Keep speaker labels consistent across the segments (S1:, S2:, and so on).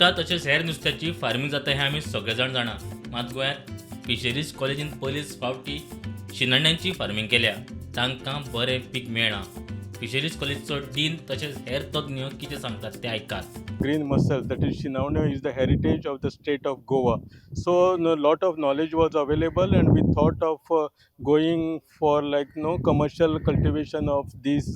S1: सुंगटां तशेंच हेर नुस्त्याची फार्मिंग जाता हें आमी सगळे जाण जाणा. मात गोंयांत फिशरीज कॉलेजीन पयलीच फावटी शिणाण्यांची फार्मिंग केल्या. तांकां बरें पीक मेळना. फिशरीज कॉलेजीचो डीन तशेंच हेर तज्ञ कितें सांगतात ते आयकात.
S2: Green mussel, that is Shinavne, is the heritage of the state of Goa. So a lot of knowledge was available, and we thought of going for commercial cultivation of these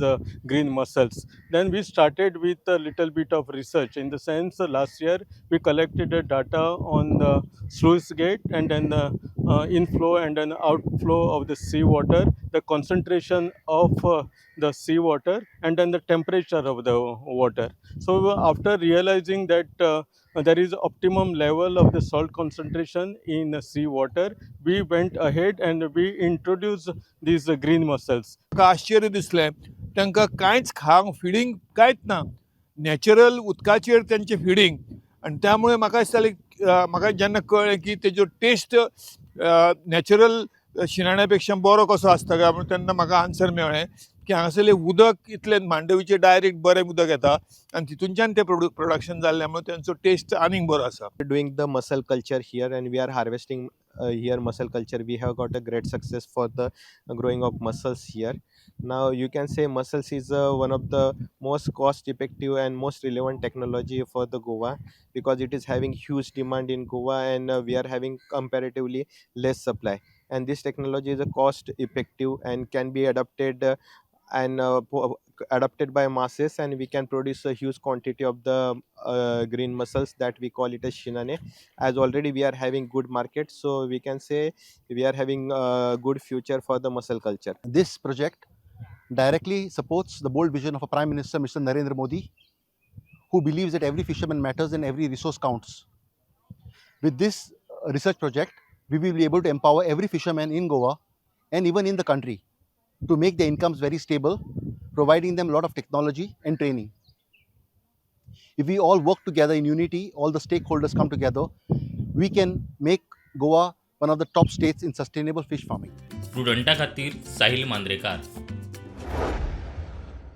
S2: green mussels. Then we started with a little bit of research. In the sense, last year we collected the data on the sluice gate and then the inflow and then outflow of the seawater, the concentration of the seawater, and then the temperature of the water. So after realizing that there is optimum level of the salt concentration in sea-water, we went ahead and we introduced these green mussels.
S3: म्हाका आश्चर्य दिसलें, तांकां कांयच खावंक feeding कांयच ना, natural उदकाचेर तेंचें feeding, आनी त्यामुळे म्हाका दिसतालें, म्हाका जेन्ना कळ्ळें की तेजो टेस्ट नॅचरल शिणाण्या पेक्षा बरो कसो आसता काय म्हणून तेन्ना म्हाका आन्सर मेळ्ळें की हांगासरलें उदक इतलें मांडवीचें डायरेक्ट बरें उदक येता आनी तितूनच्यान तें प्रोडक्शन जाल्ल्या मुळे तेंचो टेस्ट आनीक बरो आसा.
S4: Doing the mussel culture here, and we are harvesting here mussel culture. We have got a great success for the growing of mussels here. Now you can say mussels is one of the most cost effective and most relevant technology for the Goa, because it is having huge demand in Goa, and we are having comparatively less supply, and this technology is a cost effective and can be adapted and adapted by masses, and we can produce a huge quantity of the green mussels that we call it as shinane, as already we are having good market, so we can say we are having a good future for the mussel culture.
S5: This project directly supports the bold vision of our Prime Minister Mr. Narendra Modi, who believes that every fisherman matters and every resource counts. With this research project, we will be able to empower every fisherman in Goa and even in the country to make their incomes very stable, providing them a lot of technology and training. If we all work together in unity, all the stakeholders come together, we can make Goa one of the top states in sustainable fish farming.
S1: प्रुडंटा खातीर साहिल मांद्रेकार.